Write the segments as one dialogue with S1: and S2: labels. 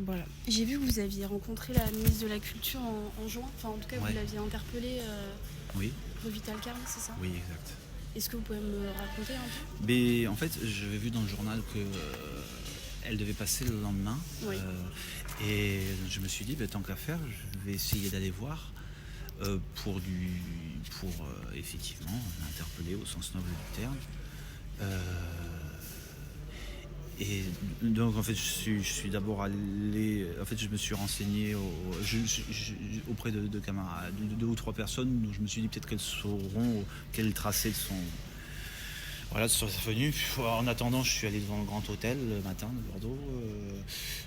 S1: Voilà. J'ai vu que vous aviez rencontré la ministre de la Culture en juin. Enfin, en tout cas, vous
S2: Ouais,
S1: l'aviez interpellée
S2: oui,
S1: rue Vital-Carme, c'est ça?
S2: oui, exact.
S1: Est-ce que vous pouvez me raconter un peu?
S2: Mais en fait, j'avais vu dans le journal que elle devait passer le lendemain.
S1: Oui.
S2: Et je me suis dit, tant qu'à faire, je vais essayer d'aller voir pour effectivement l'interpeller au sens noble du terme. Euh, et donc en fait, je suis d'abord allé. En fait, je me suis renseigné auprès de camarades, de deux ou trois personnes. Donc je me suis dit peut-être qu'elles sauront quel tracé de son voilà, de sa venue. En attendant, je suis allé devant le Grand Hôtel le matin de Bordeaux.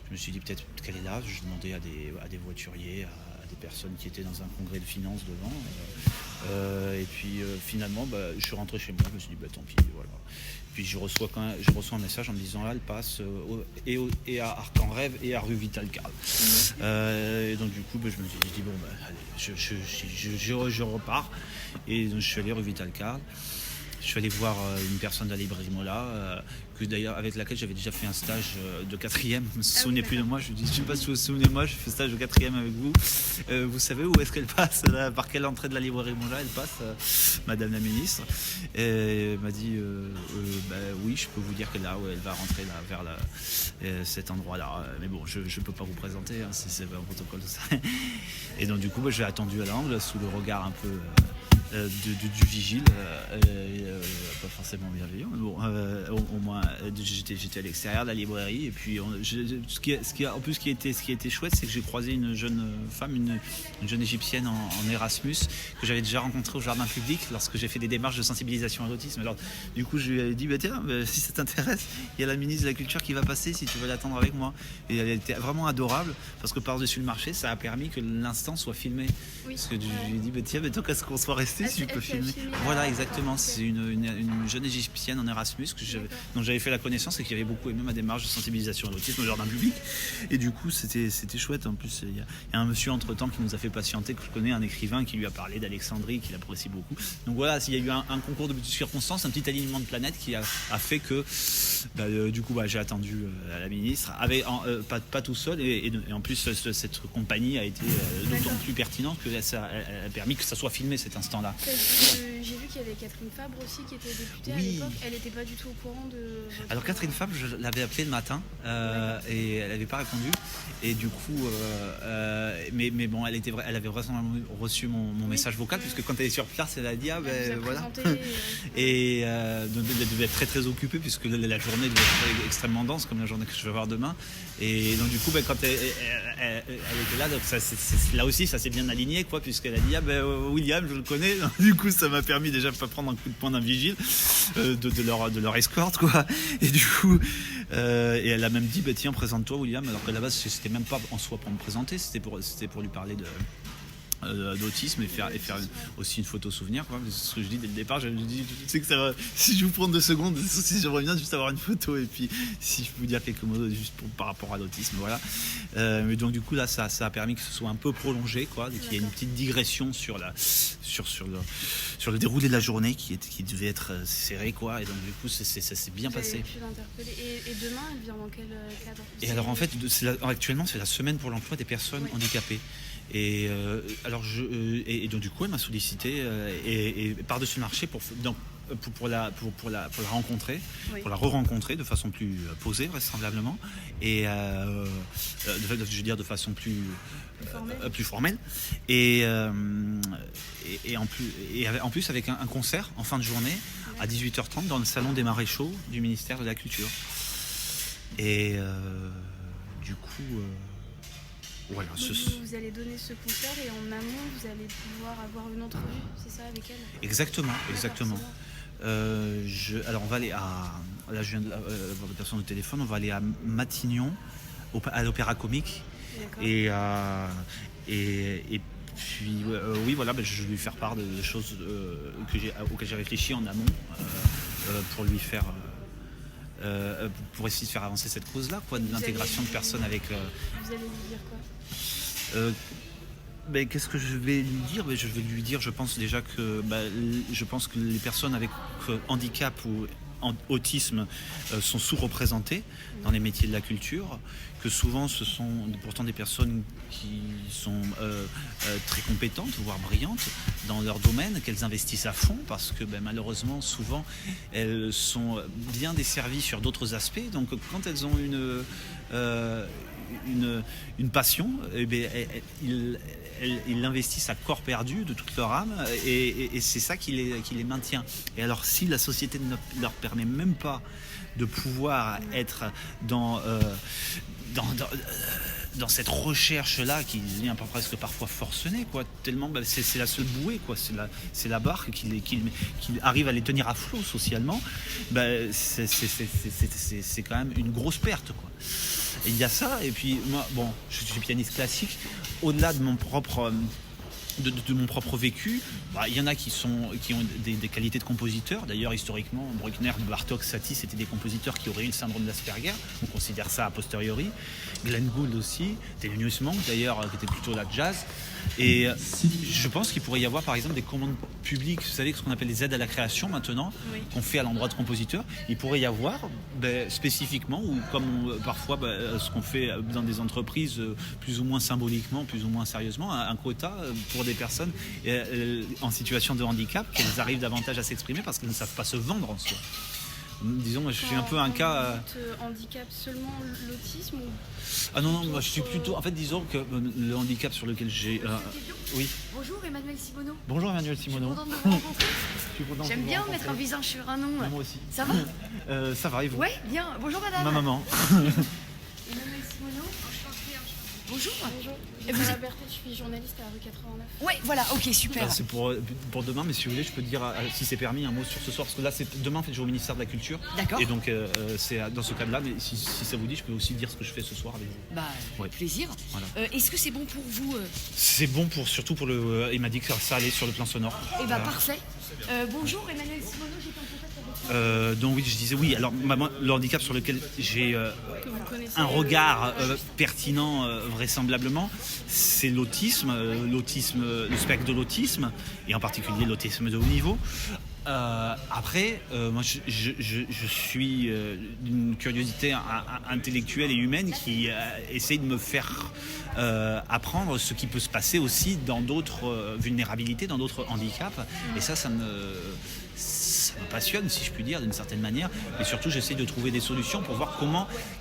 S2: Je me suis dit peut-être qu'elle est là. Je demandais à des voituriers, à des personnes qui étaient dans un congrès de finances devant. Et puis finalement, je suis rentré chez moi. Je me suis dit, tant pis, voilà. Puis je reçois un message en me disant, là, elle passe et à Arc-en-Rêve et à rue Vital-Carle. Et donc du coup, je me suis dit, allez, je repars. Et donc, je suis allé rue Vital-Carle. Je suis allé voir une personne de la librairie Mola, avec laquelle j'avais déjà fait un stage de quatrième. Je me souvenais plus de moi. Je lui dis, je ne sais pas si vous vous souvenez de moi, j'ai fait un stage de quatrième avec vous. Vous savez où est-ce qu'elle passe par quelle entrée de la librairie Mola elle passe, Madame la ministre? Et elle m'a dit, oui, je peux vous dire qu'elle elle va rentrer là, vers cet endroit-là. Mais bon, je ne peux pas vous présenter, c'est un protocole de ça. Et donc du coup, j'ai attendu à l'angle, sous le regard un peu du vigile, pas forcément bienveillant, mais bon, au moins j'étais à l'extérieur de la librairie. Et puis ce qui a été chouette, c'est que j'ai croisé une jeune femme, une jeune égyptienne en Erasmus, que j'avais déjà rencontrée au jardin public lorsque j'ai fait des démarches de sensibilisation à l'autisme. Alors du coup, je lui ai dit, tiens, si ça t'intéresse, il y a la ministre de la Culture qui va passer, si tu veux l'attendre avec moi. Et elle était vraiment adorable, parce que par-dessus le marché, ça a permis que l'instant soit filmé.
S1: Oui.
S2: Parce que je lui ai dit, tiens, tant qu'à ce qu'on soit resté, si tu peux filmer. Voilà, exactement. C'est une jeune égyptienne en Erasmus dont j'avais fait la connaissance et qui avait beaucoup aimé ma démarche de sensibilisation à l'autisme au jardin public. Et du coup, c'était chouette. En plus, il y a un monsieur entre-temps qui nous a fait patienter, que je connais, un écrivain qui lui a parlé d'Alexandrie, qu'il apprécie beaucoup. Donc voilà, il y a eu un concours de circonstances, un petit alignement de planètes qui a fait que du coup, j'ai attendu la ministre, pas tout seul. Et en plus, cette compagnie a été d'autant plus pertinente que ça a permis que ça soit filmé cet instant-là.
S1: J'ai vu qu'il y avait Catherine Fabre aussi qui était députée à l'époque. Elle n'était pas du tout au courant de...
S2: Alors Catherine Fabre, je l'avais appelée le matin et elle n'avait pas répondu. Et du coup, mais bon, elle avait vraisemblablement reçu mon message vocal, puisque quand elle est sur place, elle a dit voilà. Et donc elle devait être très très occupée, puisque la journée devait être extrêmement dense, comme la journée que je vais avoir demain. Et donc du coup, quand elle était là, donc là aussi, ça s'est bien aligné, quoi, puisqu'elle a dit William, je le connais. Du coup, ça m'a permis déjà de pas prendre un coup de poing d'un vigile, de leur escorte, quoi. Et du coup, et elle a même dit, tiens, présente-toi, William, alors qu'à la base, c'était même pas en soi pour me présenter, c'était pour lui parler d'autisme et faire aussi une photo souvenir, quoi. C'est ce que je dis dès le départ. Je dis, tu sais que ça va, si je vous prends 2 secondes, si j'aimerais bien juste avoir une photo, et puis si je peux vous dire quelques mots juste par rapport à l'autisme, voilà. Mais donc du coup là, ça a permis que ce soit un peu prolongé, quoi, qu'il y ait une petite digression sur le déroulé de la journée qui devait être serré, quoi. Et donc du coup, ça s'est bien passé.
S1: Et demain, elle vient dans quel cadre?
S2: Et alors en fait, actuellement, c'est la semaine pour l'emploi des personnes handicapées. Et donc du coup, elle m'a sollicité et par-dessus le marché pour la rencontrer, pour la re-rencontrer de façon plus posée, vraisemblablement, et je veux dire de façon plus formelle, et en plus avec un concert en fin de journée à 18h30 dans le salon des maréchaux du ministère de la Culture. Et du coup... voilà,
S1: vous allez donner ce concert et en amont, vous allez pouvoir avoir une entrevue, c'est ça, avec elle?
S2: Exactement. Alors on va aller là je viens de voir la personne au téléphone, on va aller à Matignon, à l'Opéra Comique. Et puis oui, voilà, je vais lui faire part de choses auxquelles j'ai réfléchi en amont pour lui faire... pour essayer de faire avancer cette cause-là, quoi, de l'intégration de personnes avec...
S1: Vous allez lui dire quoi?
S2: Qu'est-ce que je vais lui dire? Je vais lui dire, je pense déjà que je pense que les personnes avec handicap ou autisme sont sous-représentés dans les métiers de la culture, que souvent ce sont pourtant des personnes qui sont très compétentes, voire brillantes dans leur domaine, qu'elles investissent à fond parce que malheureusement souvent elles sont bien desservies sur d'autres aspects. Donc quand elles ont une passion, ils l'investissent à corps perdu de toute leur âme et c'est ça qui les maintient. Et alors si la société ne leur permet même pas de pouvoir être dans cette recherche-là qui devient presque parfois forcenée, quoi, tellement c'est la seule bouée, quoi, c'est la barque qui arrive à les tenir à flot socialement, c'est quand même une grosse perte, quoi. Et il y a ça, et puis moi, je suis pianiste classique, au-delà de mon propre vécu, il y en a qui ont des qualités de compositeurs. D'ailleurs, historiquement, Bruckner, Bartók, Satie, c'était des compositeurs qui auraient eu le syndrome d'Asperger. On considère ça a posteriori. Glenn Gould aussi, Thelonious Monk d'ailleurs, qui était plutôt la jazz. Et je pense qu'il pourrait y avoir par exemple des commandes publiques, vous savez, ce qu'on appelle les aides à la création maintenant, oui, qu'on fait à l'endroit de compositeurs. Il pourrait y avoir spécifiquement, ou comme parfois ce qu'on fait dans des entreprises plus ou moins symboliquement, plus ou moins sérieusement, un quota pour des personnes en situation de handicap, qu'elles arrivent davantage à s'exprimer parce qu'elles ne savent pas se vendre en soi. Disons, je suis un peu un cas.
S1: Handicap seulement l'autisme ou...
S2: Ah non, moi je suis plutôt. En fait, disons que le handicap sur lequel j'ai. Oui.
S3: Bonjour Emmanuel Simoneau.
S2: Bonjour Emmanuel Simoneau.
S3: Je suis contente de vous rencontrer. J'aime bien mettre un visage sur un nom.
S2: Moi aussi.
S3: Ça va
S2: Ça va, et vous?
S3: Ouais, bien. Bonjour madame.
S2: Ma maman.
S3: Emmanuel Simoneau. Bonjour.
S1: Bonjour.
S3: Et vous
S1: êtes Berthet, je suis journaliste à la rue 89.
S3: Ouais, voilà, ok, super.
S2: C'est pour demain, mais si vous voulez, je peux dire, si c'est permis, un mot sur ce soir, parce que là, demain, en fait, je vais au ministère de la Culture.
S3: D'accord.
S2: Et donc, c'est dans ce cadre-là, mais si ça vous dit, je peux aussi dire ce que je fais ce soir avec vous.
S3: Avec plaisir. Voilà. Est-ce que c'est bon pour vous
S2: C'est bon surtout pour le. Il m'a dit que ça allait sur le plan sonore.
S3: Parfait. Bonjour Emmanuel Simoneau, j'étais en contact avec vous.
S2: Donc oui, je disais oui. Alors le handicap sur lequel j'ai un regard pertinent vraisemblablement, c'est l'autisme, le spectre de l'autisme, et en particulier l'autisme de haut niveau. Après, moi je suis d'une curiosité intellectuelle et humaine qui essaye de me faire apprendre ce qui peut se passer aussi dans d'autres vulnérabilités, dans d'autres handicaps. Et ça me passionne, si je puis dire, d'une certaine manière. Et surtout, j'essaie de trouver des solutions pour voir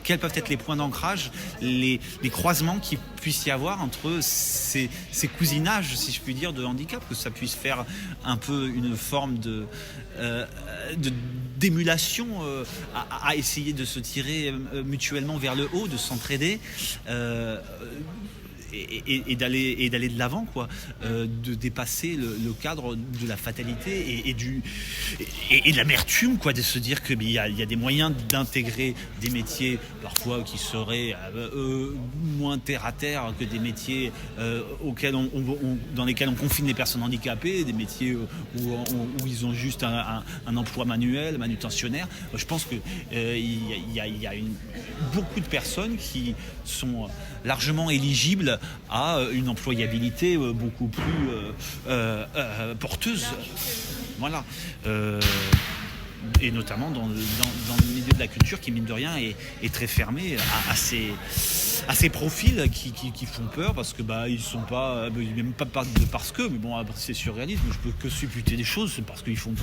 S2: quels peuvent être les points d'ancrage, les croisements qu'il puisse y avoir entre ces cousinages, si je puis dire, de handicap, que ça puisse faire un peu une forme d'émulation à essayer de se tirer mutuellement vers le haut, de s'entraider. Et d'aller de l'avant, quoi, de dépasser le cadre de la fatalité et de l'amertume, quoi, de se dire qu'il y a des moyens d'intégrer des métiers parfois qui seraient moins terre à terre que des métiers dans lesquels on confine les personnes handicapées, des métiers où ils ont juste un emploi manuel, manutentionnaire. Je pense que il y a beaucoup de personnes qui sont largement éligibles à une employabilité beaucoup plus porteuse. Voilà. Et notamment dans le milieu de la culture qui, mine de rien, est très fermé à ces profils qui font peur parce que ils sont pas, même pas parce que, mais bon, c'est surréaliste, mais je peux que supputer des choses, c'est parce qu'ils font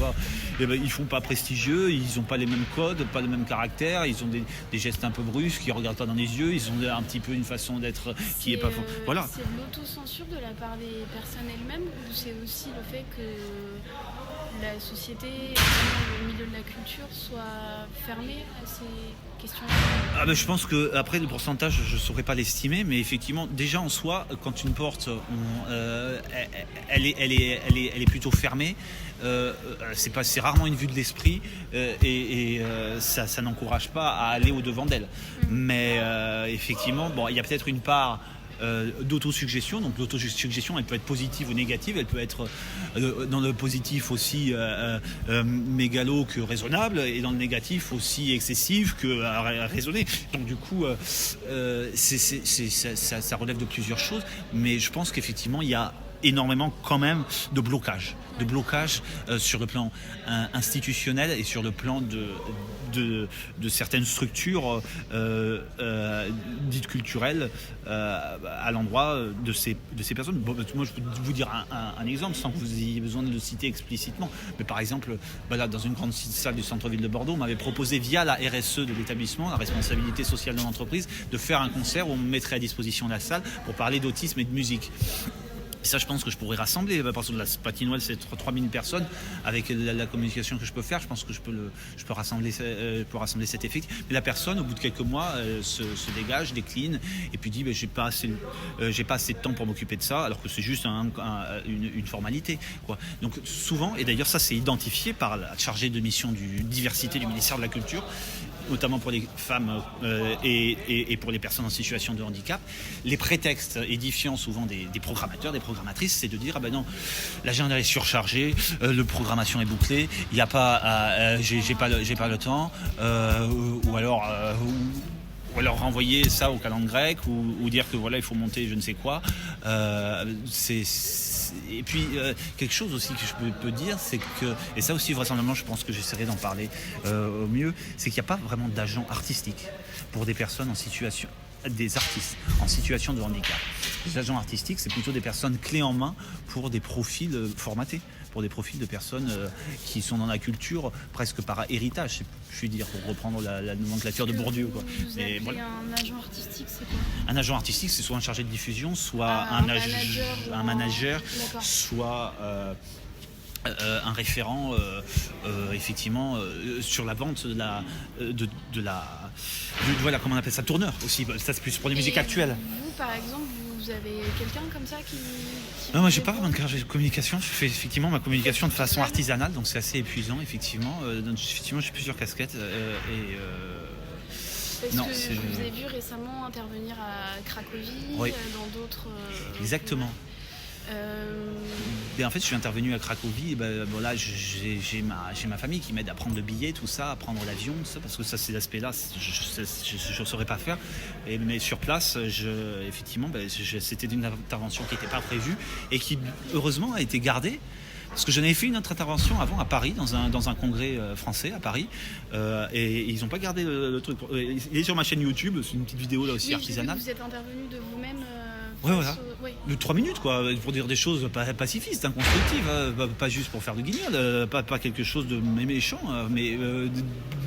S2: pas prestigieux, ils ont pas les mêmes codes, pas le même caractère, ils ont des gestes un peu brusques, ils regardent pas dans les yeux, ils ont un petit peu une façon d'être qui est pas voilà.
S1: C'est de l'autocensure de la part des personnes elles-mêmes, ou c'est aussi le fait que la société, le milieu de la culture soit fermé à ces questions-là?
S2: Je pense que après le pourcentage, je ne saurais pas l'estimer, mais effectivement, déjà en soi, quand une porte, elle est plutôt fermée. C'est rarement une vue de l'esprit et ça n'encourage pas à aller au-devant d'elle. Mais effectivement, il y a peut-être une part d'autosuggestion. Donc l'autosuggestion, elle peut être positive ou négative, elle peut être dans le positif aussi mégalo que raisonnable, et dans le négatif aussi excessive que raisonnée. Donc du coup ça relève de plusieurs choses, mais je pense qu'effectivement il y a énormément quand même de blocage sur le plan institutionnel et sur le plan de certaines structures dites culturelles à l'endroit de ces personnes. Bon, moi, je peux vous dire un exemple sans que vous ayez besoin de le citer explicitement. Mais par exemple, dans une grande salle du centre-ville de Bordeaux, on m'avait proposé via la RSE de l'établissement, la responsabilité sociale de l'entreprise, de faire un concert où on me mettrait à disposition la salle pour parler d'autisme et de musique. Ça, je pense que je pourrais rassembler. Parce que la Patinoël, c'est 3000 personnes. Avec la communication que je peux faire, je pense que je peux rassembler cet effectif. Mais la personne, au bout de quelques mois, se dégage, décline, et puis dit j'ai pas assez de temps pour m'occuper de ça, alors que c'est juste une formalité, quoi. Donc souvent, et d'ailleurs ça c'est identifié par la chargée de mission du diversité du ministère de la Culture, notamment pour les femmes et pour les personnes en situation de handicap, les prétextes édifiants souvent des programmateurs, des programmatrices, c'est de dire non, l'agenda est surchargé, la programmation est bouclée, il n'y a pas, j'ai pas le temps, ou alors renvoyer ça au calendrier grec, ou dire que voilà il faut monter je ne sais quoi. Et puis quelque chose aussi que je peux dire, c'est que, et ça aussi vraisemblablement je pense que j'essaierai d'en parler au mieux, c'est qu'il n'y a pas vraiment d'agent artistique pour des personnes des artistes en situation de handicap. Les agents artistiques, c'est plutôt des personnes clés en main pour des profils formatés, pour des profils de personnes qui sont dans la culture presque par héritage, je puis dire, pour reprendre la nomenclature de Bourdieu, quoi.
S1: Mais voilà. Un agent artistique, c'est quoi ?
S2: Un agent artistique, c'est soit un chargé de diffusion, soit un manager, soit un référent effectivement sur la vente voilà, comment on appelle ça, tourneur aussi. Ça c'est plus pour les musiques actuelles.
S1: Vous par exemple, vous avez quelqu'un comme ça qui
S2: non, moi j'ai pas vraiment de carrière de communication. Je fais effectivement ma communication de façon artisanale, donc c'est assez épuisant effectivement. Donc, effectivement j'ai plusieurs casquettes
S1: Parce que je vous ai vu récemment intervenir à Cracovie,
S2: oui.
S1: Dans d'autres...
S2: Exactement. En fait, je suis intervenu à Cracovie. Là, j'ai ma famille qui m'aide à prendre le billet, tout ça, à prendre l'avion, tout ça, parce que ça, ces aspects-là, je ne saurais pas faire. Mais sur place, effectivement, c'était une intervention qui n'était pas prévue et qui, heureusement, a été gardée. Parce que j'en avais fait une autre intervention avant à Paris, dans un congrès français à Paris, et ils n'ont pas gardé le truc. Il est sur ma chaîne YouTube, c'est une petite vidéo là aussi artisanale.
S1: Vous êtes intervenu de vous-même.
S2: Ouais, voilà. De 3 minutes, quoi, pour dire des choses pacifistes, constructives, pas juste pour faire de guignol, pas quelque chose de méchant, mais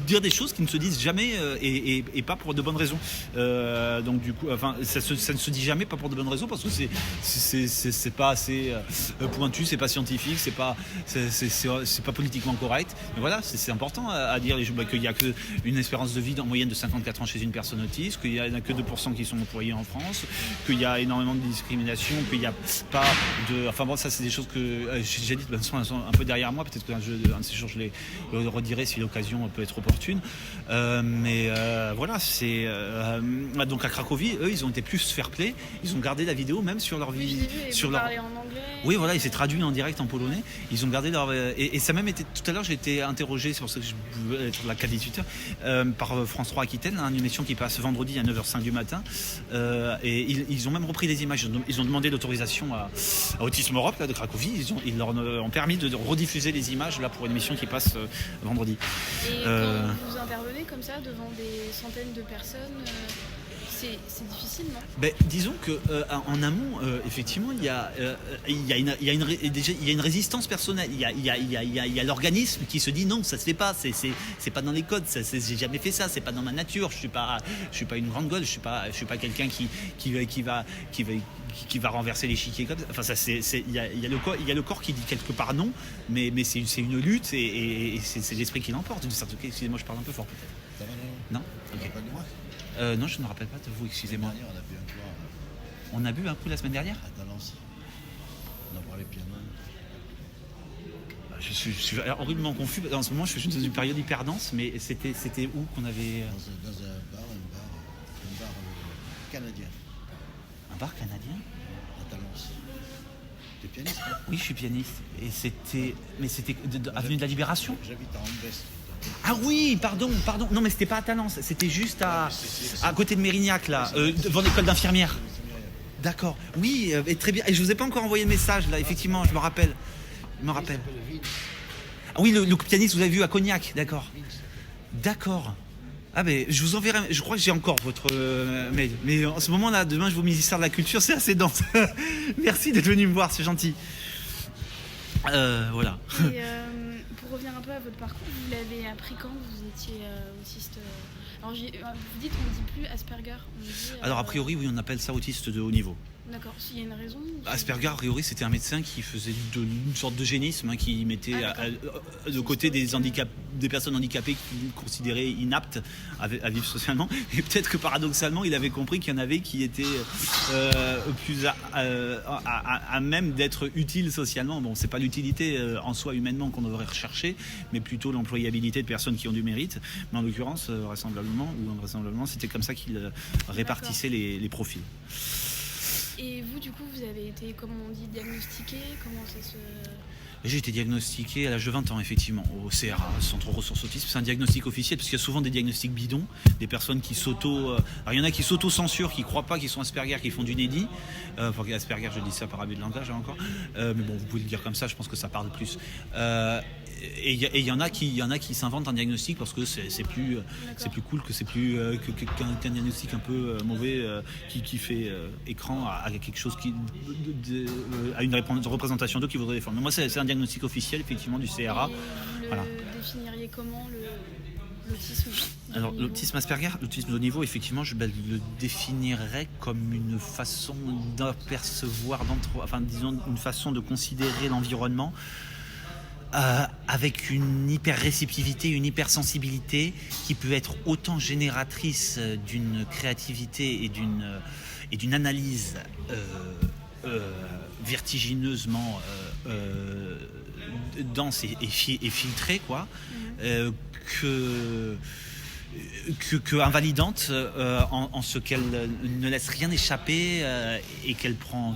S2: dire des choses qui ne se disent jamais et pas pour de bonnes raisons. Donc du coup, ça ne se dit jamais pas pour de bonnes raisons parce que c'est pas assez pointu, c'est pas scientifique, c'est pas politiquement correct. Mais voilà, c'est important à dire qu'il y a qu'une espérance de vie en moyenne de 54 ans chez une personne autiste, qu'il y en a que 2% qui sont employés en France, qu'il y a énormément de discrimination, qu'il n'y a pas de... Enfin bon, ça c'est des choses que j'ai dit un peu derrière moi, peut-être qu'un de ces jours je les redirai si l'occasion peut être opportune. Voilà, c'est... donc à Cracovie, eux, ils ont été plus fair-play, ils ont gardé la vidéo même sur leur vie...
S1: Parler en anglais.
S2: Oui, voilà, il s'est traduit en direct en polonais, ils ont gardé leur... Et ça même été... Tout à l'heure, j'ai été interrogé, c'est pour ça que je voulais être la 4-18h, par France 3 Aquitaine, une émission qui passe vendredi à 9h05 du matin, et ils ont même repris des images. Ils ont demandé l'autorisation à Autisme Europe là, de Cracovie. Ils leur ont permis de rediffuser les images là, pour une émission qui passe vendredi.
S1: Et quand vous intervenez comme ça devant des centaines de personnes, c'est difficile, non ?
S2: Disons qu'en amont, effectivement, il y a une résistance personnelle. Il y a l'organisme qui se dit non, ça se fait pas. C'est pas dans les codes. J'ai jamais fait ça. C'est pas dans ma nature. Je suis pas une grande gueule. Je suis pas quelqu'un qui va renverser l'échiquier comme ça. Enfin, ça il y a le corps qui dit quelque part non, mais c'est une lutte et c'est l'esprit qui l'emporte. Excusez-moi, je parle un peu fort peut-être. Non. Okay. Non, je ne me rappelle pas de vous, excusez-moi. On a bu un coup la semaine dernière ?
S4: À Talence. On a parlé piano.
S2: Je suis horriblement confus. En ce moment, je suis dans une période hyper dense, mais c'était où qu'on avait...
S4: Dans un bar canadien.
S2: Un bar canadien ?
S4: À Talence. Tu es pianiste, hein ?
S2: Oui, je suis pianiste. Et c'était avenue de la Libération ?
S4: J'habite à Ambest.
S2: Ah oui, pardon. Non, mais c'était pas à Talence, c'était juste à côté de Mérignac, là, devant l'école d'infirmière. D'accord. Oui, et très bien. Et je vous ai pas encore envoyé le message là. Effectivement, je me rappelle.
S4: Il s'appelle Vince.
S2: Ah oui, le pianiste, vous avez vu à Cognac. D'accord. D'accord. Ah ben, je vous enverrai. Je crois que j'ai encore votre mail. Mais en ce moment-là, demain, je vais au ministère de la Culture. C'est assez dense. Merci d'être venu me voir. C'est gentil. Voilà.
S1: Et pour revenir un peu à votre parcours, vous l'avez appris quand vous étiez autiste Alors vous dites on ne dit plus Asperger. On dit,
S2: Alors a priori, oui, on appelle ça autiste de haut niveau.
S1: D'accord. S'il y a une raison
S2: Asperger, a priori, c'était un médecin qui faisait une sorte d'eugénisme, qui mettait de côté des personnes handicapées qu'il considérait inaptes à vivre socialement. Et peut-être que paradoxalement, il avait compris qu'il y en avait qui étaient plus à même d'être utiles socialement. Bon, c'est pas l'utilité en soi humainement qu'on devrait rechercher, mais plutôt l'employabilité de personnes qui ont du mérite. Mais en l'occurrence, vraisemblablement, c'était comme ça qu'il répartissait les profils.
S1: Et vous, du coup, vous avez été, comme on dit, diagnostiqué. Comment ça se...
S2: J'ai été diagnostiqué à l'âge de 20 ans, effectivement, au CRA, Centre Ressources Autisme. C'est un diagnostic officiel, parce qu'il y a souvent des diagnostics bidons, des personnes qui alors il y en a qui s'auto-censurent, qui ne croient pas qu'ils sont Asperger, qui font du inédit. Asperger, je dis ça par abus de langage, encore. Mais bon, vous pouvez le dire comme ça, je pense que ça parle plus. Et il y en a qui s'inventent un diagnostic parce que c'est plus cool, que c'est plus qu'un diagnostic un peu mauvais qui fait écran à quelque chose à une représentation d'eux qui voudrait défendre. Mais moi, c'est un diagnostic officiel, effectivement, du CRA.
S1: Et
S2: voilà.
S1: Définiriez comment l'autisme?
S2: Alors, l'autisme Asperger, l'autisme de haut niveau, effectivement, je le définirais comme une façon d'apercevoir, disons, une façon de considérer l'environnement avec une hyper-réceptivité, une hypersensibilité qui peut être autant génératrice d'une créativité et d'une analyse vertigineusement dense et filtrée, quoi, que invalidante en ce qu'elle ne laisse rien échapper et qu'elle prend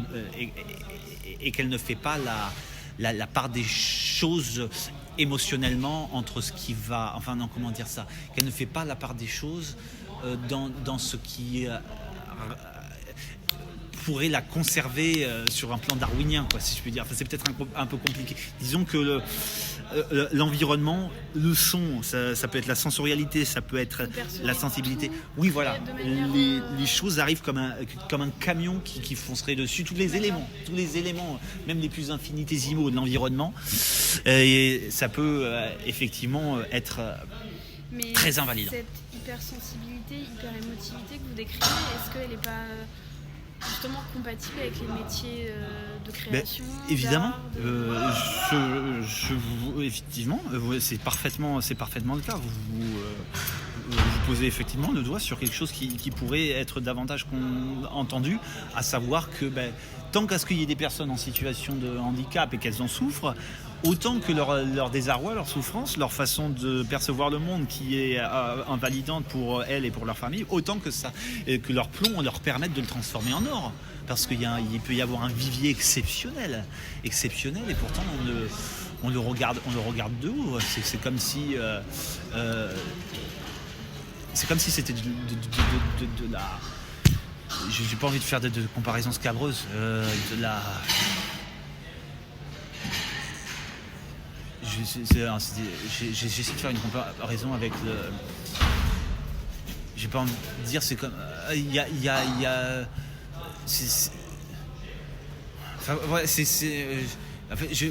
S2: et qu'elle ne fait pas la part des choses émotionnellement entre ce qui va... qu'elle ne fait pas la part des choses dans ce qui pourrait la conserver sur un plan darwinien, quoi, si je peux dire. C'est peut-être un peu compliqué. Disons que l'environnement, le son, ça peut être la sensorialité, ça peut être la sensibilité. Oui, voilà. Les choses arrivent comme un camion qui foncerait dessus. Tous les éléments, même les plus infinitésimaux de l'environnement. Et ça peut effectivement être très invalidant.
S1: Cette hypersensibilité, hyperémotivité que vous décrivez, est-ce qu'elle n'est pas justement compatible avec les métiers de création?
S2: Évidemment, effectivement, c'est parfaitement le cas. Vous posez effectivement le doigt sur quelque chose qui pourrait être davantage entendu, à savoir que tant qu'à ce qu'il y ait des personnes en situation de handicap et qu'elles en souffrent, autant que leur désarroi, leur souffrance, leur façon de percevoir le monde qui est invalidante pour elles et pour leur famille, autant que leur plomb leur permette de le transformer en or. Parce qu'il peut y avoir un vivier exceptionnel, et pourtant on le regarde de haut. C'est comme si c'était de la... J'ai pas envie de faire de comparaison scabreuse, de la... J'essaie de faire une comparaison avec le... J'ai pas envie de dire, c'est comme... Il y a...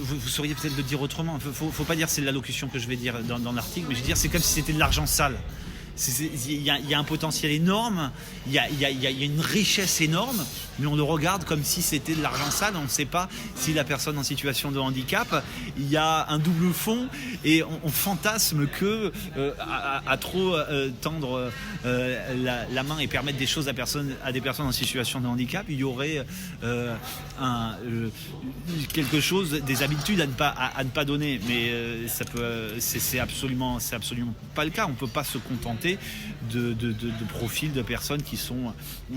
S2: vous sauriez peut-être le dire autrement. Faut pas dire c'est l'allocution que je vais dire dans l'article, mais je veux dire c'est comme si c'était de l'argent sale. Il y a un potentiel énorme, il y a une richesse énorme, mais on le regarde comme si c'était de l'argent sale. On ne sait pas si la personne en situation de handicap, il y a un double fond, et on fantasme que à trop tendre la main et permettre des choses à des personnes en situation de handicap, il y aurait quelque chose, des habitudes à ne pas donner. Mais c'est absolument pas le cas. On peut pas se contenter de profils de personnes qui sont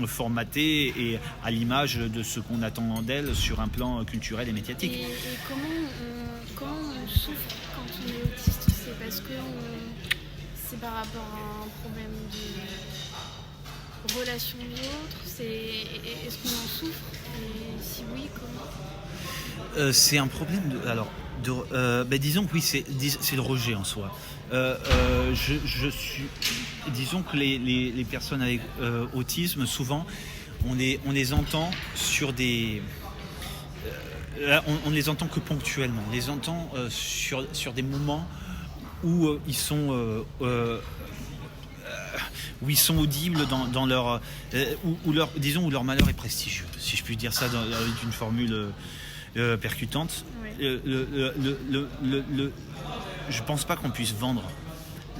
S2: formatées et à l'image de ce qu'on attend d'elles sur un plan culturel et médiatique.
S1: Et comment on souffre quand on est autiste? C'est parce que c'est par rapport à un problème relation aux autres, est-ce qu'on en souffre et si oui, comment?
S2: C'est un problème disons que oui, c'est le rejet en soi. Disons que les personnes avec autisme, souvent, on les entend sur des... on ne les entend que ponctuellement. On les entend sur des moments où ils sont audibles dans leur où leur malheur est prestigieux, si je puis dire ça avec une formule percutante.
S1: Oui.
S2: Je pense pas qu'on puisse vendre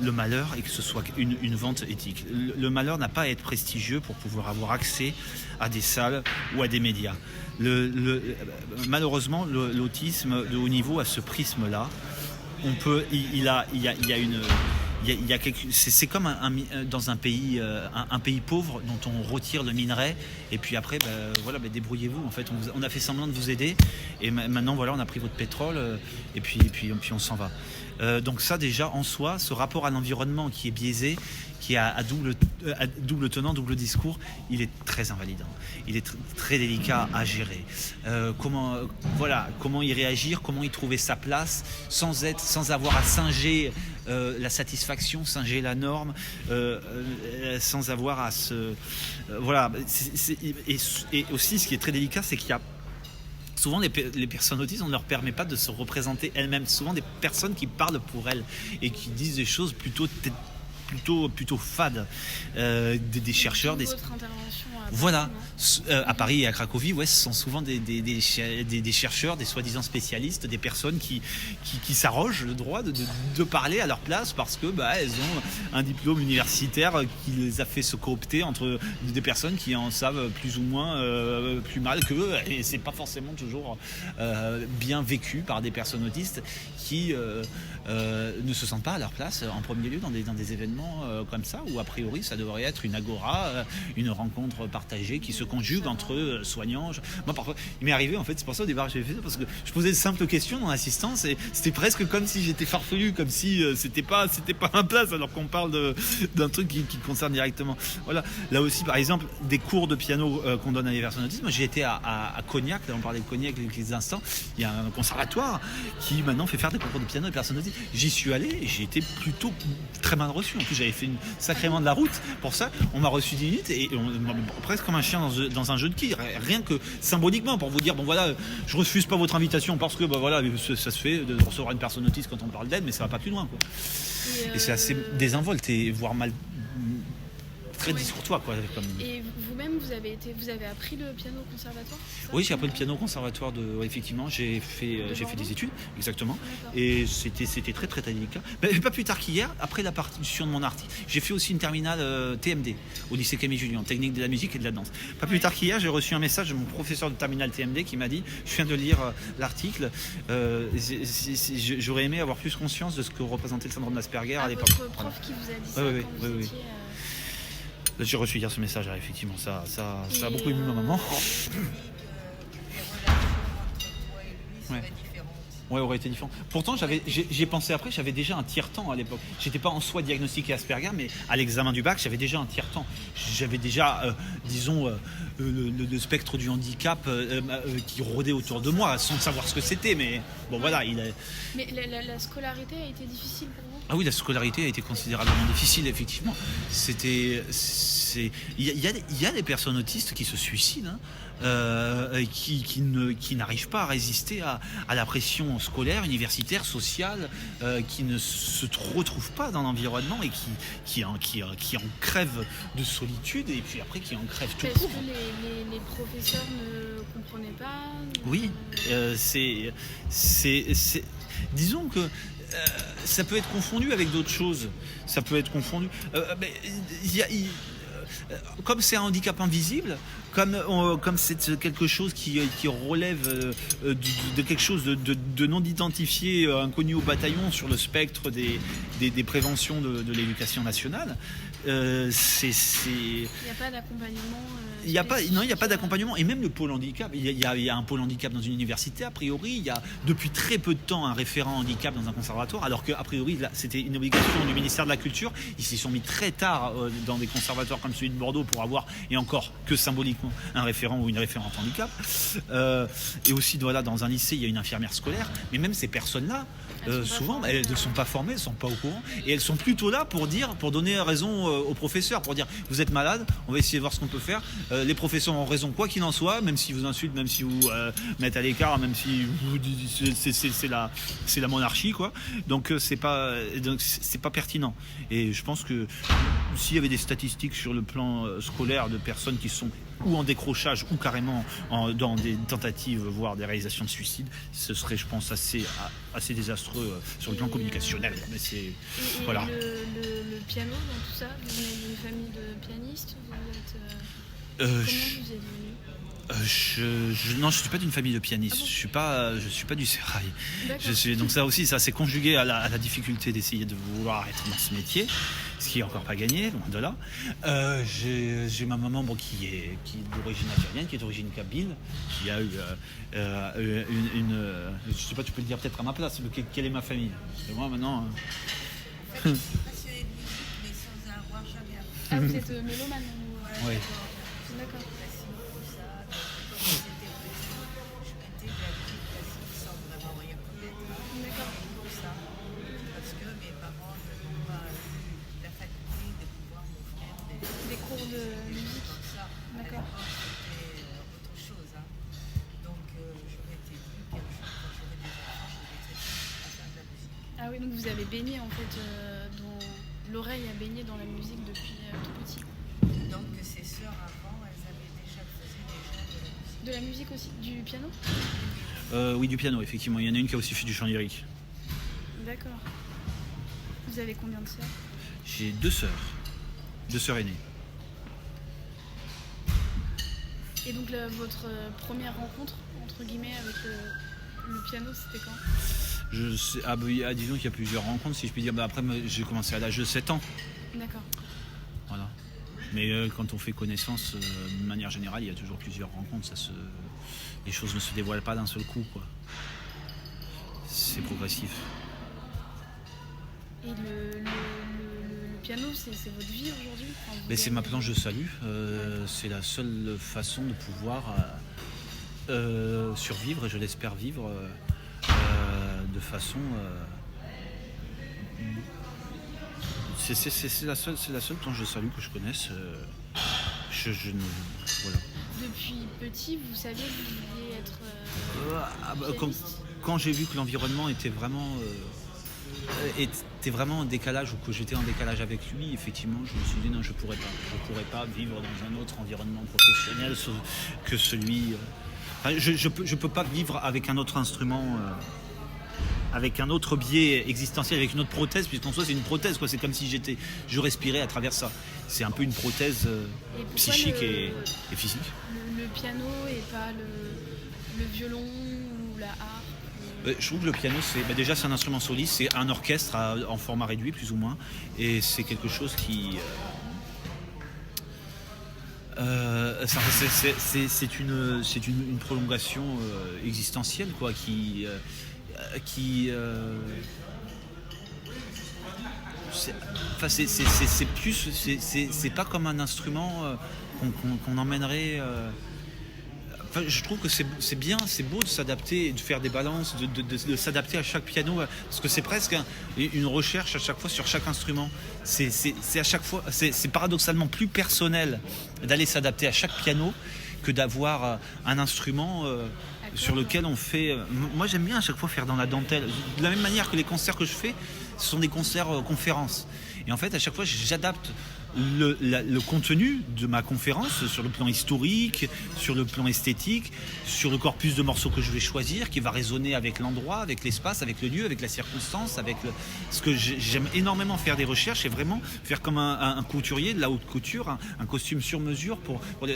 S2: le malheur et que ce soit une vente éthique. Le malheur n'a pas à être prestigieux pour pouvoir avoir accès à des salles ou à des médias. Malheureusement, l'autisme de haut niveau a ce prisme-là. C'est comme dans un pays pauvre dont on retire le minerai et puis après débrouillez-vous. En fait, on a fait semblant de vous aider et maintenant voilà, on a pris votre pétrole et puis on s'en va. Donc ça déjà en soi, ce rapport à l'environnement qui est biaisé, qui est à double tenant, double discours, il est très invalidant. Il est très délicat à gérer. Comment y réagir, comment y trouver sa place sans avoir à singer la satisfaction, singer la norme, sans avoir à se... Et aussi, ce qui est très délicat, c'est qu'il y a souvent les personnes autistes, on ne leur permet pas de se représenter elles-mêmes. Souvent des personnes qui parlent pour elles et qui disent des choses plutôt fades. Des chercheurs,
S1: Votre intervention à Paris,
S2: voilà, à Paris et à Cracovie, ce sont souvent des chercheurs, des soi-disant spécialistes, des personnes qui s'arrogent le droit de parler à leur place parce que elles ont un diplôme universitaire qui les a fait se coopter entre des personnes qui en savent plus ou moins plus mal qu'eux, et c'est pas forcément toujours bien vécu par des personnes autistes qui ne se sentent pas à leur place en premier lieu dans des événements comme ça, où a priori ça devrait être une agora, une rencontre partagée qui se conjugue entre soignants. Moi parfois il m'est arrivé, en fait c'est pour ça au départ j'ai fait ça, parce que je posais de simples questions dans l'assistance et c'était presque comme si j'étais farfelu, comme si c'était pas ma place, alors qu'on parle d'un truc qui concerne directement. Voilà, là aussi par exemple des cours de piano qu'on donne à des personnes autistes. Moi j'ai été à Cognac, là on parlait de Cognac il y a quelques instants, il y a un conservatoire qui maintenant fait faire des cours de piano aux personnes autistes. J'y suis allé et j'ai été plutôt très mal reçu. En plus j'avais fait sacrément de la route pour ça. On m'a reçu 10 minutes et presque comme un chien dans un jeu de quilles, rien que symboliquement pour vous dire je refuse pas votre invitation parce que ça se fait de recevoir une personne autiste quand on parle d'aide, mais ça va pas plus loin quoi. Et c'est assez désinvolte et voire mal très discourtois quoi.
S1: Et vous-même vous avez appris le piano au conservatoire?
S2: Oui, j'ai appris le piano au conservatoire effectivement, j'ai fait des études, exactement. Et c'était très très très délicat. Mais pas plus tard qu'hier, après la partition de mon article, j'ai fait aussi une terminale TMD au lycée Camille Julien, technique de la musique et de la danse. Pas plus tard qu'hier, j'ai reçu un message de mon professeur de terminale TMD qui m'a dit: je viens de lire l'article, j'aurais aimé avoir plus conscience de ce que représentait le syndrome d'Asperger à l'époque.
S1: Votre prof qui vous a dit ça quand vous étiez...
S2: J'ai reçu hier ce message, effectivement, ça a beaucoup ému ma maman. Ouais, aurait été différent. Pourtant, j'ai pensé après, j'avais déjà un tiers-temps à l'époque. J'étais pas en soi diagnostiqué Asperger, mais à l'examen du bac, j'avais déjà un tiers-temps. J'avais déjà, le spectre du handicap qui rôdait autour de moi, sans savoir ce que c'était. Mais bon, voilà.
S1: Mais la scolarité a été difficile pour vous?
S2: Ah oui, la scolarité a été considérablement difficile, effectivement. Il y a des personnes autistes qui se suicident, qui n'arrivent pas à résister à la pression scolaire, universitaire, sociale, qui ne se retrouvent pas dans l'environnement et qui en crèvent de solitude et puis après qui en crèvent tout court.
S1: Est-ce que les professeurs ne comprenaient pas?
S2: Oui, disons que ça peut être confondu avec d'autres choses. Ça peut être confondu. Comme c'est un handicap invisible, comme c'est quelque chose qui relève de quelque chose de non identifié, inconnu au bataillon sur le spectre des préventions de l'éducation nationale,
S1: Il n'y a pas d'accompagnement
S2: il n'y a pas d'accompagnement. Et même le pôle handicap, il y a un pôle handicap dans une université, a priori, il y a depuis très peu de temps un référent handicap dans un conservatoire, alors qu'a priori là, c'était une obligation du ministère de la Culture. Ils s'y sont mis très tard dans des conservatoires comme celui de Bordeaux pour avoir, et encore que symboliquement, un référent ou une référente handicap. Et aussi, voilà, dans un lycée, il y a une infirmière scolaire, mais même ces personnes-là, souvent, elles ne sont pas formées, elles ne sont pas au courant, et elles sont plutôt là pour donner raison aux professeurs, pour dire vous êtes malade, on va essayer de voir ce qu'on peut faire. Les professeurs ont raison, quoi qu'il en soit, même s'ils vous insultent, même si vous mettent à l'écart, même si vous c'est la monarchie, quoi. Donc c'est pas pertinent. Et je pense que s'il y avait des statistiques sur le plan scolaire de personnes qui sont ou en décrochage ou carrément dans des tentatives, voire des réalisations de suicide, ce serait, je pense, assez désastreux sur le plan communicationnel. Mais c'est voilà.
S1: Le piano dans tout ça, vous venez d'une famille de pianistes, comment vous êtes venu?
S2: Non, je suis pas d'une famille de pianistes.
S1: Ah bon?
S2: Je suis pas du sérail. Donc ça aussi, ça s'est conjugué à la difficulté d'essayer de vouloir être dans ce métier, ce qui est encore pas gagné, loin de là. J'ai ma maman qui est d'origine algérienne, qui est d'origine kabyle, qui a eu je sais pas, tu peux le dire peut-être à ma place. Quelle est ma famille? Et moi maintenant.
S1: Ah, vous êtes mélomane?
S2: Oui.
S1: D'accord. Des cours de musique. D'accord.
S5: Autre chose. Donc j'aurais été vue quelque chose quand j'aurais des enfants, à faire de la musique.
S1: Ah oui, donc vous avez baigné en fait, l'oreille a baigné dans la musique depuis tout petit.
S5: Donc ces sœurs avant, elles faisaient déjà
S1: de la musique aussi, du piano?
S2: Oui, du piano, effectivement. Il y en a une qui a aussi fait du chant lyrique.
S1: D'accord. Vous avez combien de sœurs?
S2: J'ai 2 sœurs aînées.
S1: Et donc votre première rencontre, entre guillemets, avec le piano, c'était quand?
S2: Disons qu'il y a plusieurs rencontres, si je puis dire. Après, j'ai commencé à l'âge de 7 ans.
S1: D'accord.
S2: Voilà. Mais quand on fait connaissance, de manière générale, il y a toujours plusieurs rencontres. Les choses ne se dévoilent pas d'un seul coup, quoi. C'est progressif.
S1: Et le piano, c'est votre vie aujourd'hui?
S2: C'est ma planche de salut. C'est la seule façon de pouvoir survivre, et je l'espère vivre de façon... C'est la seule planche de salut que je connaisse. Voilà.
S1: Depuis petit, vous saviez que vous vouliez être pianiste?
S2: Quand j'ai vu que l'environnement était vraiment en décalage, ou que j'étais en décalage avec lui, effectivement, je me suis dit non, je pourrais pas vivre dans un autre environnement professionnel que celui. Je peux pas vivre avec un autre instrument. Avec un autre biais existentiel, avec une autre prothèse, puisqu'en soi c'est une prothèse, quoi. C'est comme si je respirais à travers ça. C'est un peu une prothèse psychique et physique.
S1: Le piano et pas le violon ou la harpe?
S2: Je trouve que le piano, déjà c'est un instrument soliste, c'est un orchestre en format réduit plus ou moins, et c'est quelque chose qui... c'est une prolongation existentielle, quoi, c'est pas comme un instrument qu'on emmènerait. Je trouve que c'est bien, c'est beau de s'adapter, de faire des balances, de s'adapter à chaque piano, parce que c'est presque une recherche à chaque fois sur chaque instrument. C'est à chaque fois, c'est paradoxalement plus personnel d'aller s'adapter à chaque piano que d'avoir un instrument sur lequel on fait... Moi j'aime bien à chaque fois faire dans la dentelle. De la même manière que les concerts que je fais, ce sont des concerts conférences. Et en fait à chaque fois j'adapte le contenu de ma conférence sur le plan historique, sur le plan esthétique, sur le corpus de morceaux que je vais choisir, qui va résonner avec l'endroit, avec l'espace, avec le lieu, avec la circonstance, ce que j'aime énormément faire des recherches, et vraiment faire comme un couturier de la haute couture, un costume sur mesure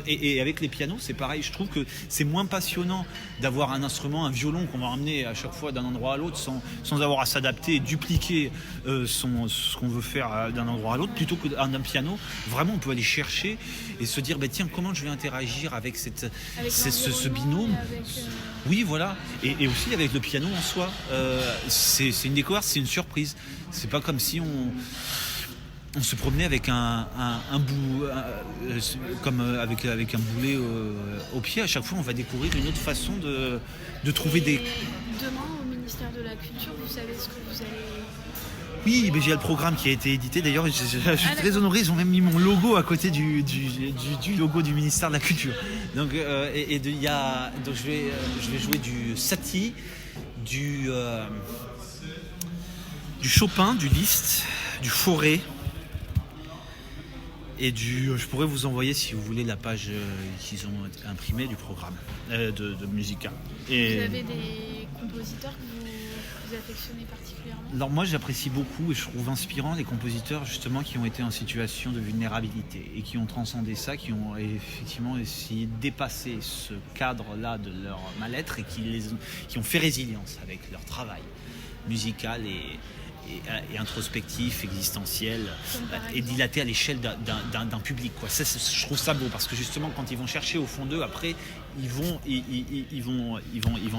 S2: et avec les pianos c'est pareil. Je trouve que c'est moins passionnant d'avoir un instrument, un violon qu'on va emmener à chaque fois d'un endroit à l'autre sans avoir à s'adapter et dupliquer ce qu'on veut faire d'un endroit à l'autre, plutôt que d'un piano. Vraiment on peut aller chercher et se dire tiens, comment je vais interagir avec ce binôme Oui, voilà. Et aussi avec le piano en soi, c'est une découverte, c'est une surprise. C'est pas comme si on se promenait avec comme avec un boulet au pied. À chaque fois, on va découvrir une autre façon de trouver
S1: Et
S2: des...
S1: demain, au ministère de la Culture, vous savez ce que vous allez...
S2: Oui, mais j'ai le programme qui a été édité. D'ailleurs, je suis très honoré. Ils ont même mis mon logo à côté du logo du ministère de la Culture. Donc, donc je vais jouer du Satie, du Chopin, du Liszt, du Fauré et je pourrais vous envoyer, si vous voulez, la page qu'ils ont imprimée du programme de musica. Et
S1: vous avez des compositeurs que vous affectionnez particulièrement?
S2: alors moi, j'apprécie beaucoup et je trouve inspirant les compositeurs justement qui ont été en situation de vulnérabilité et qui ont transcendé ça, qui ont effectivement essayé de dépasser ce cadre-là de leur mal-être et qui ont fait résilience avec leur travail musical et introspectif, existentiel, et dilaté à l'échelle d'un public, quoi. Ça, je trouve ça beau parce que justement, quand ils vont chercher au fond d'eux, après, ils vont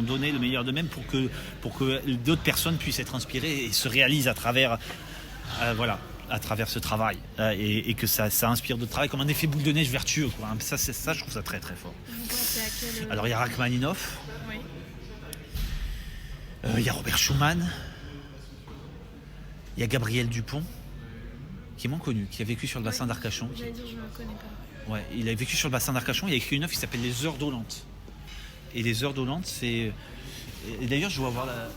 S2: donner le meilleur d'eux-mêmes pour que d'autres personnes puissent être inspirées et se réalisent à travers, à travers ce travail, et que ça inspire d'autres travail comme un effet boule de neige vertueux, quoi. Ça, je trouve ça très très fort.
S1: Vous pensez à quel...
S2: Alors il y a Rachmaninoff,
S1: Oui.
S2: il y a Robert Schumann. Il y a Gabriel Dupont, qui est moins connu, qui a vécu sur le bassin d'Arcachon.
S1: J'allais dire, je ne le connais pas.
S2: Ouais, il a vécu sur le bassin d'Arcachon, il a écrit une œuvre qui s'appelle Les Heures Dolentes. Et Les Heures Dolentes, c'est... Et d'ailleurs, je dois avoir la...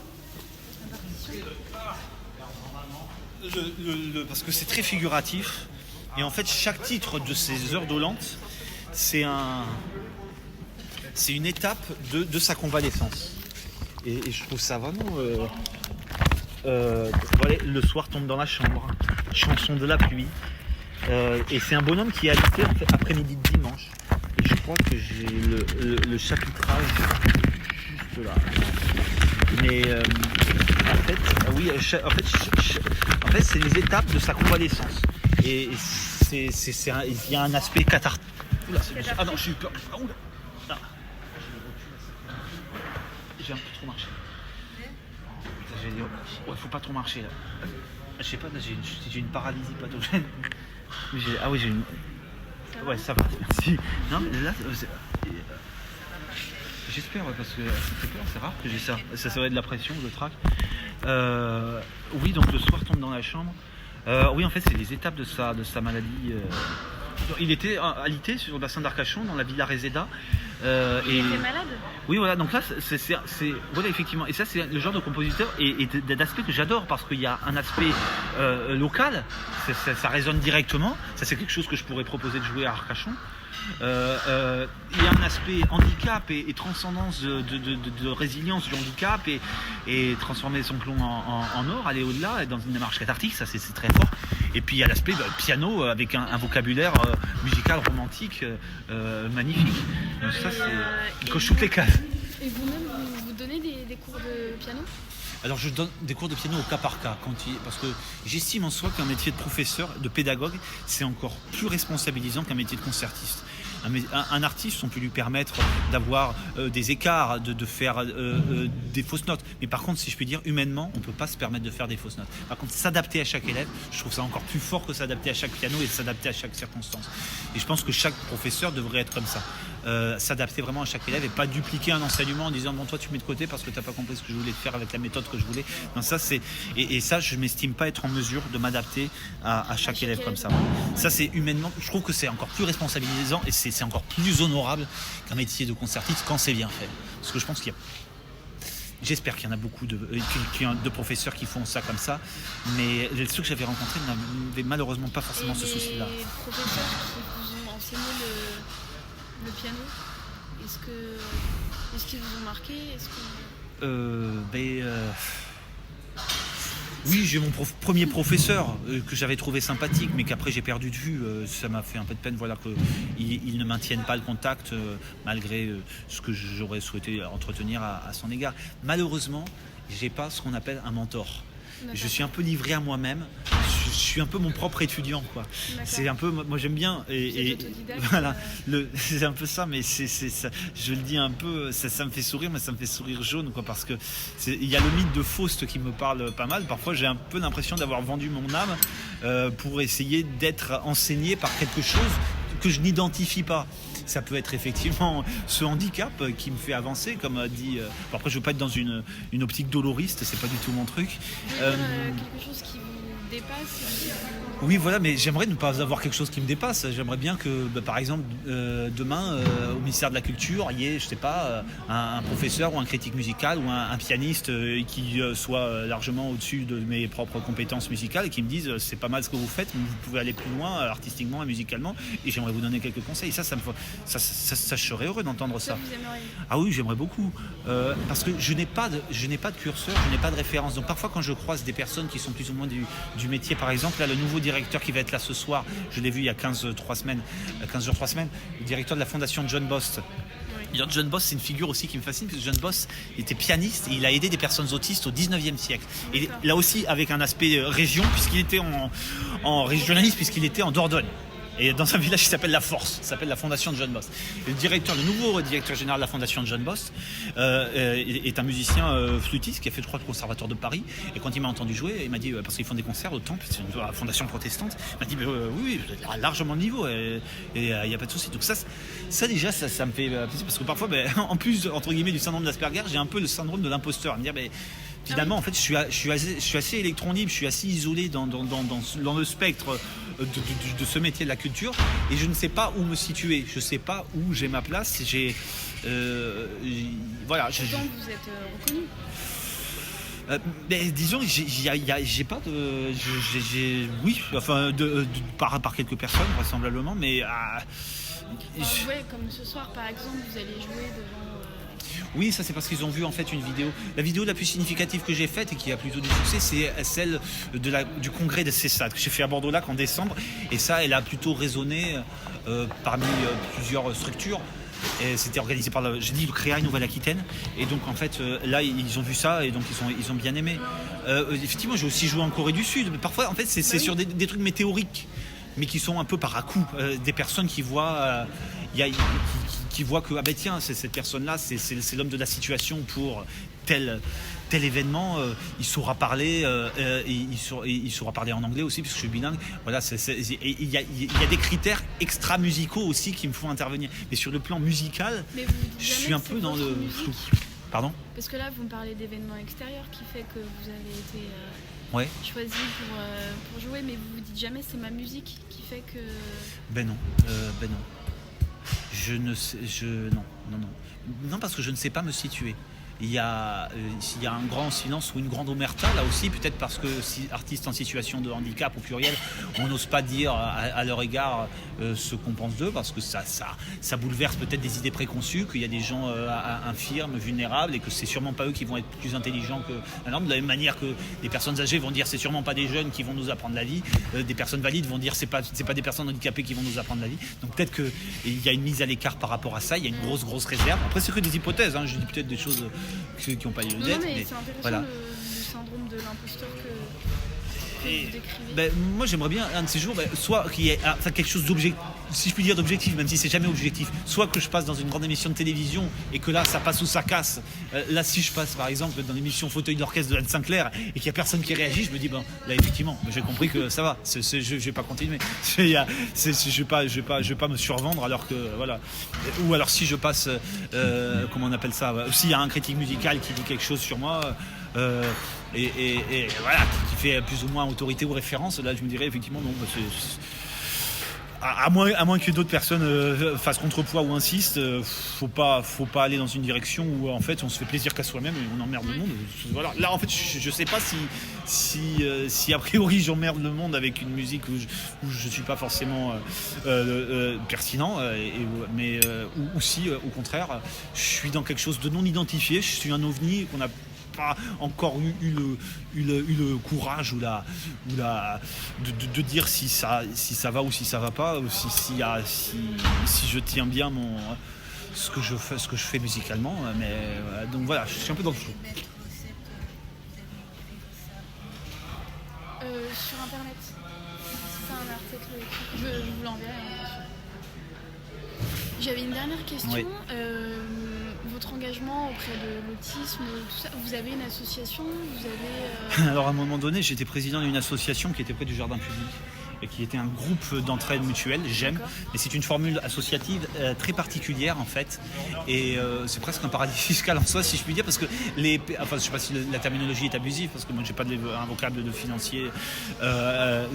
S2: Parce que c'est très figuratif. Et en fait, chaque titre de ces Heures Dolentes, c'est une étape de sa convalescence. Et je trouve ça vraiment... voilà, le soir tombe dans la chambre, chanson de la pluie, et c'est un bonhomme qui est alité en fait, après-midi de dimanche, et je crois que j'ai le chapitrage juste là, mais en fait c'est les étapes de sa convalescence, et il y a un aspect cathartique. Ah non, j'ai eu peur. J'ai un peu trop marché. Ouais, faut pas trop marcher là. Je sais pas, j'ai une paralysie pathogène. Ah oui, j'ai une. Ouais, ça va, merci. Non, mais là, j'espère, ouais, parce que ça fait peur, c'est rare que j'ai ça. Ça va être de la pression, le trac. Oui, donc le soir tombe dans la chambre. Oui, en fait, c'est les étapes de sa maladie. Il était alité sur le bassin d'Arcachon, dans la villa Reseda.
S1: Il était malade? Oui,
S2: voilà, donc là, c'est voilà, effectivement. Et ça, c'est le genre de compositeur et d'aspect que j'adore parce qu'il y a un aspect local, ça résonne directement. Ça, c'est quelque chose que je pourrais proposer de jouer à Arcachon. Il y a un aspect handicap et transcendance de résilience du handicap et transformer son plomb en or, aller au-delà dans une démarche cathartique, ça c'est très fort. Et puis il y a l'aspect piano avec un vocabulaire musical romantique magnifique. Donc ça il coche toutes les cases.
S1: Et vous-même, vous donnez des cours de piano?
S2: Alors je donne des cours de piano au cas par cas, parce que j'estime en soi qu'un métier de professeur, de pédagogue, c'est encore plus responsabilisant qu'un métier de concertiste. Un artiste, on peut lui permettre d'avoir des écarts, de faire des fausses notes. Mais par contre, si je puis dire, humainement, on ne peut pas se permettre de faire des fausses notes. Par contre, s'adapter à chaque élève, je trouve ça encore plus fort que s'adapter à chaque piano et s'adapter à chaque circonstance. Et je pense que chaque professeur devrait être comme ça. S'adapter vraiment à chaque élève et pas dupliquer un enseignement en disant bon, toi tu mets de côté parce que tu n'as pas compris ce que je voulais faire avec la méthode que je voulais. Non, ça c'est et ça je m'estime pas être en mesure de m'adapter à chaque élève comme ça. Ça c'est humainement, je trouve que c'est encore plus responsabilisant et c'est encore plus honorable qu'un métier de concertiste quand c'est bien fait. Parce que je pense j'espère qu'il y en a beaucoup de professeurs qui font ça comme ça, mais ceux que j'avais rencontrés n'avaient malheureusement pas forcément ce souci-là.
S1: Les professeurs qui vous ont enseigné le piano, est-ce qu'ils vous ont marqué?
S2: Oui, j'ai mon premier professeur que j'avais trouvé sympathique, mais qu'après j'ai perdu de vue. Ça m'a fait un peu de peine, voilà, qu'ils ne maintiennent pas le contact malgré ce que j'aurais souhaité entretenir à son égard. Malheureusement, j'ai pas ce qu'on appelle un mentor. Je suis un peu livré à moi-même. Je suis un peu mon propre étudiant, quoi. C'est un peu, moi j'aime bien et voilà, c'est un peu ça, mais c'est ça, je le dis un peu, ça me fait sourire, mais ça me fait sourire jaune, quoi, parce que il y a le mythe de Faust qui me parle pas mal. Parfois j'ai un peu l'impression d'avoir vendu mon âme pour essayer d'être enseigné par quelque chose que je n'identifie pas. Ça peut être effectivement ce handicap qui me fait avancer, comme a dit. Après, je veux pas être dans une optique doloriste, c'est pas du tout mon truc.
S1: Quelque chose qui vous dépasse.
S2: Oui, voilà, mais j'aimerais ne pas avoir quelque chose qui me dépasse. J'aimerais bien que, par exemple, demain, au ministère de la Culture, il y ait, je sais pas, un professeur ou un critique musical ou un pianiste qui soit largement au-dessus de mes propres compétences musicales et qui me dise c'est pas mal ce que vous faites, mais vous pouvez aller plus loin artistiquement et musicalement. Et j'aimerais vous donner quelques conseils. Ça je serais heureux d'entendre ça.
S1: Vous aimeriez.
S2: Ah oui, j'aimerais beaucoup. Parce que je n'ai pas de curseur, je n'ai pas de référence. Donc parfois, quand je croise des personnes qui sont plus ou moins du métier, par exemple, là, le nouveau directeur qui va être là ce soir, je l'ai vu il y a 15 jours, 3 semaines, le directeur de la fondation John Bost. Oui. John Bost, c'est une figure aussi qui me fascine, parce que John Bost était pianiste et il a aidé des personnes autistes au 19e siècle. Et là aussi, avec un aspect région, puisqu'il était en régionaliste, puisqu'il était en Dordogne. Et dans un village qui s'appelle La Force, ça s'appelle la fondation de John Bost. Et le nouveau directeur général de la fondation de John Bost est un musicien flûtiste qui a fait, je crois, le conservatoire de Paris. Et quand il m'a entendu jouer, il m'a dit, parce qu'ils font des concerts au Temple, c'est une fondation protestante, il m'a dit, oui, largement de niveau, et il n'y a pas de souci. Donc ça déjà, ça me fait plaisir, parce que parfois, en plus, entre guillemets, du syndrome d'Asperger, j'ai un peu le syndrome de l'imposteur, à me dire, finalement, en fait, je suis assez électron libre, je suis assez isolé dans le spectre de ce métier de la culture, et je ne sais pas où me situer, je ne sais pas où j'ai ma place. Voilà.
S1: Pourtant, vous êtes reconnu.
S2: Disons que j'ai pas de. Oui, enfin, par quelques personnes, vraisemblablement, mais.
S1: Ouais, comme ce soir, par exemple, vous allez jouer devant.
S2: Oui, ça c'est parce qu'ils ont vu en fait une vidéo. La vidéo la plus significative que j'ai faite et qui a plutôt du succès, c'est celle du congrès de CESAD que j'ai fait à Bordeaux-Lac en décembre. Et ça, elle a plutôt résonné parmi plusieurs structures. Et c'était organisé par le CREAI Nouvelle-Aquitaine. Et donc en fait, là, ils ont vu ça et donc ils ont bien aimé. Effectivement, j'ai aussi joué en Corée du Sud. Mais parfois, en fait, c'est sur des trucs météoriques, mais qui sont un peu par à-coup. Des personnes qui voient... qui voit que tiens, cette personne-là, c'est l'homme de la situation pour tel événement, il saura parler, il saura parler en anglais aussi, puisque je suis bilingue. Voilà, il y a des critères extra-musicaux aussi qui me font intervenir. Mais sur le plan musical, je suis un peu dans le flou. Pardon ?
S1: Parce que là, vous me parlez d'événements extérieurs qui fait que vous avez été choisi pour jouer, mais vous vous dites jamais c'est ma musique qui fait que...
S2: Non. Non, parce que je ne sais pas me situer. Il y a un grand silence ou une grande omerta là aussi, peut-être parce que artistes en situation de handicap au pluriel, on n'ose pas dire à leur égard ce qu'on pense d'eux, parce que ça bouleverse peut-être des idées préconçues, qu'il y a des gens infirmes, vulnérables, et que c'est sûrement pas eux qui vont être plus intelligents que la norme. De la même manière que des personnes âgées vont dire c'est sûrement pas des jeunes qui vont nous apprendre la vie, des personnes valides vont dire c'est pas des personnes handicapées qui vont nous apprendre la vie. Donc peut-être qu'il y a une mise à l'écart par rapport à ça, il y a une grosse réserve. Après c'est que des hypothèses, je dis peut-être des choses qui n'ont pas lieu d'être.
S1: Mais c'est intéressant, voilà. Le syndrome de l'imposteur que vous décrivez.
S2: Moi j'aimerais bien un de ces jours, soit qu'il y ait quelque chose d'objectif, si je puis dire d'objectif, même si c'est jamais objectif, soit que je passe dans une grande émission de télévision et que là ça passe ou ça casse. Là si je passe par exemple dans l'émission Fauteuil d'orchestre de Anne Sinclair et qu'il n'y a personne qui réagit, je me dis là effectivement j'ai compris que ça va, je vais pas continuer, je vais pas me survendre, alors que voilà. Ou alors si je passe comment on appelle ça, s'il y a un critique musical qui dit quelque chose sur moi et voilà, qui fait plus ou moins autorité ou référence, là je me dirais effectivement non, à moins que d'autres personnes fassent contrepoids ou insistent, faut pas aller dans une direction où en fait on se fait plaisir qu'à soi-même et on emmerde le monde. Voilà. Là en fait je sais pas si a priori j'emmerde le monde avec une musique où je suis pas forcément pertinent, mais ou si au contraire je suis dans quelque chose de non identifié, je suis un ovni qu'on a pas encore eu le courage ou de dire si ça va ou si ça va pas, ou si je tiens bien ce que je fais musicalement, mais donc voilà, je suis un peu dans le flou.
S1: Sur internet, c'est un article, je vous l'enverrai. J'avais une dernière question.
S2: Oui.
S1: votre engagement auprès de l'autisme, tout ça, vous avez une association, vous avez...
S2: Alors à un moment donné, j'étais président d'une association qui était près du jardin public et qui était un groupe d'entraide mutuelle, j'aime, mais c'est une formule associative très particulière en fait, et c'est presque un paradis fiscal en soi si je puis dire, parce que je sais pas si la terminologie est abusive, parce que moi j'ai pas un vocable de financier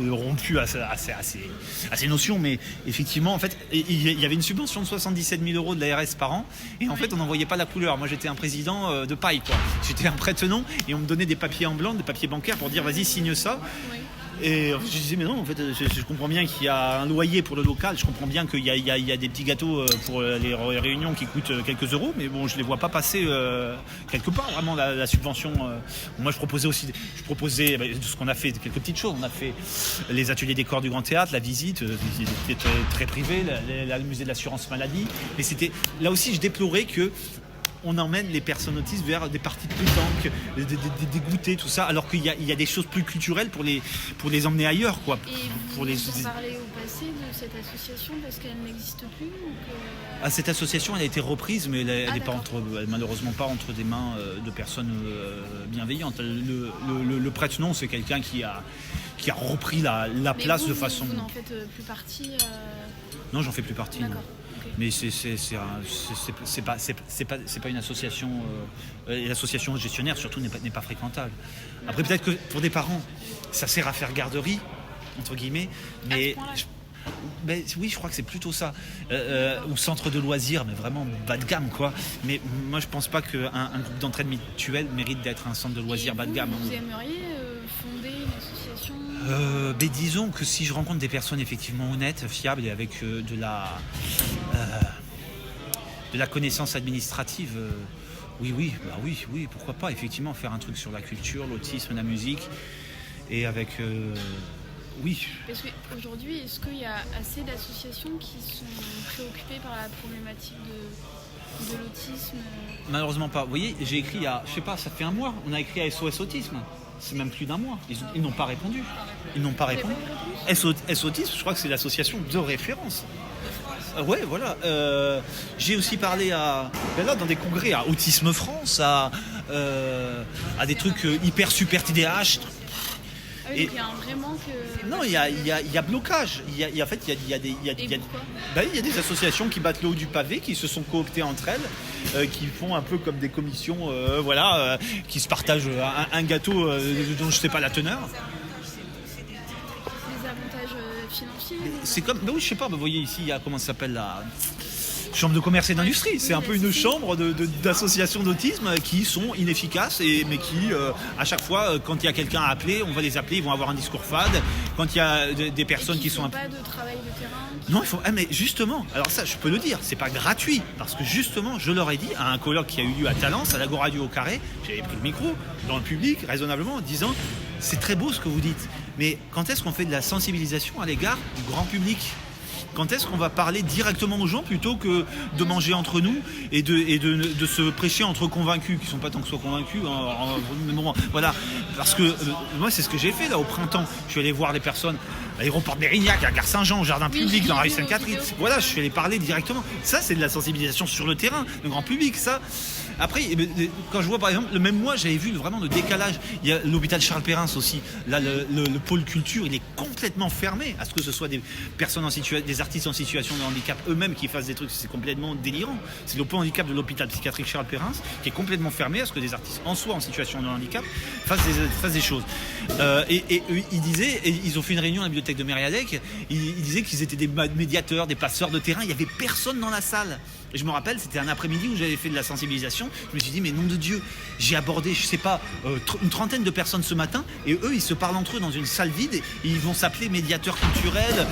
S2: rompu à ces notions, mais effectivement en fait il y avait une subvention de 77 000 € de l'ARS par an, et en fait on n'en voyait pas la couleur. Moi j'étais un président de paille quoi, j'étais un prête-nom et on me donnait des papiers en blanc, des papiers bancaires pour dire vas-y signe ça. Et je disais mais non, en fait je comprends bien qu'il y a un loyer pour le local, je comprends bien qu'il y a des petits gâteaux pour les réunions qui coûtent quelques euros, mais bon je les vois pas passer quelque part vraiment la subvention. Moi je proposais ce qu'on a fait, quelques petites choses. On a fait les ateliers décors du Grand Théâtre, la visite, c'était très privé, le musée de l'assurance maladie, mais c'était là aussi je déplorais que on emmène les personnes autistes vers des parties de pétanque, des goûters, tout ça, alors qu'il y a des choses plus culturelles pour les emmener ailleurs, quoi.
S1: Et vous en parlez au passé de cette association parce qu'elle n'existe plus ou que...
S2: Cette association, elle a été reprise, mais elle n'est pas malheureusement pas entre des mains de personnes bienveillantes. Le prête-nom, c'est quelqu'un qui a repris la place de façon...
S1: Vous n'en faites plus partie
S2: Non, j'en fais plus partie.
S1: D'accord.
S2: Mais c'est pas une association. L'association gestionnaire surtout n'est pas fréquentable. Après peut-être que pour des parents, ça sert à faire garderie entre guillemets, mais oui, je crois que c'est plutôt ça. Ou centre de loisirs, mais vraiment bas de gamme quoi. Mais moi je pense pas qu'un groupe d'entraide mutuelle mérite d'être un centre de loisirs bas de gamme.
S1: Vous aimeriez fonder une association?
S2: Disons que si je rencontre des personnes effectivement honnêtes, fiables et avec de la connaissance administrative, oui, pourquoi pas effectivement faire un truc sur la culture, l'autisme, la musique, et avec oui.
S1: Parce qu'aujourd'hui, est-ce qu'il y a assez d'associations qui sont préoccupées par la problématique de l'autisme?
S2: Malheureusement pas. Vous voyez, j'ai écrit il y a, je sais pas, ça fait un mois, on a écrit à SOS Autisme. C'est même plus d'un mois. Ils n'ont pas répondu. SOS Autisme, je crois que c'est l'association de référence. Ouais, voilà. J'ai aussi parlé là, dans des congrès à Autisme France, à des trucs hyper super TDAH.
S1: Il y a un vrai manque.
S2: Non, il y a blocage. Il y a des associations qui battent le haut du pavé, qui se sont cooptées entre elles, qui font un peu comme des commissions, qui se partagent un gâteau dont je sais pas la teneur.
S1: Des avantages financiers.
S2: C'est comme, oui, je sais pas. Vous voyez ici, il y a comment ça s'appelle la chambre de commerce et d'industrie, c'est un peu une chambre d'associations d'autisme qui sont inefficaces, mais qui, à chaque fois, quand il y a quelqu'un à appeler, on va les appeler, ils vont avoir un discours fade. Quand il y a des personnes qui sont...
S1: pas de travail de terrain.
S2: Non, il faut... mais justement, alors ça, je peux le dire, c'est pas gratuit, parce que justement, je leur ai dit à un colloque qui a eu lieu à Talence, à l'Agora du Haut-Carré, j'avais pris le micro dans le public, raisonnablement, en disant, c'est très beau ce que vous dites, mais quand est-ce qu'on fait de la sensibilisation à l'égard du grand public ? Quand est-ce qu'on va parler directement aux gens plutôt que de manger entre nous et de se prêcher entre convaincus qui ne sont pas tant que soit convaincus voilà, parce que moi c'est ce que j'ai fait là au printemps. Je suis allé voir les personnes à l'aéroport de Mérignac, à Gare Saint-Jean, au jardin public, dans la rue Sainte-Catherine. Voilà, je suis allé parler directement. Ça c'est de la sensibilisation sur le terrain, le grand public. Ça. Après, quand je vois par exemple, le même mois, j'avais vu vraiment le décalage. Il y a l'hôpital Charles Perrin aussi. Là, le pôle culture, il est complètement fermé à ce que ce soit des personnes des artistes en situation de handicap eux-mêmes qui fassent des trucs. C'est complètement délirant. C'est le pôle handicap de l'hôpital psychiatrique Charles Perrin qui est complètement fermé à ce que des artistes en soi en situation de handicap fassent des choses. Et ils disaient, et ils ont fait une réunion à la bibliothèque de Mériadec, ils disaient qu'ils étaient des médiateurs, des passeurs de terrain. Il n'y avait personne dans la salle. Et je me rappelle, c'était un après-midi où j'avais fait de la sensibilisation. Je me suis dit, mais nom de Dieu, j'ai abordé, je sais pas, une trentaine de personnes ce matin, et eux, ils se parlent entre eux dans une salle vide, et ils vont s'appeler médiateurs culturels,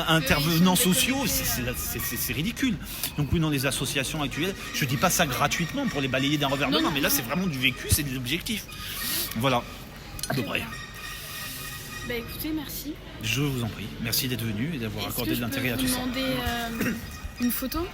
S2: intervenants sociaux. C'est ridicule. Donc oui, dans les associations actuelles, je dis pas ça gratuitement pour les balayer d'un revers de main, mais là, c'est vraiment du vécu, c'est des objectifs. Voilà, à peu près.
S1: Bah écoutez, merci.
S2: Je vous en prie. Merci d'être venu et d'avoir accordé de l'intérêt à tout ça.
S1: Est-ce que je peux vous demander une photo ?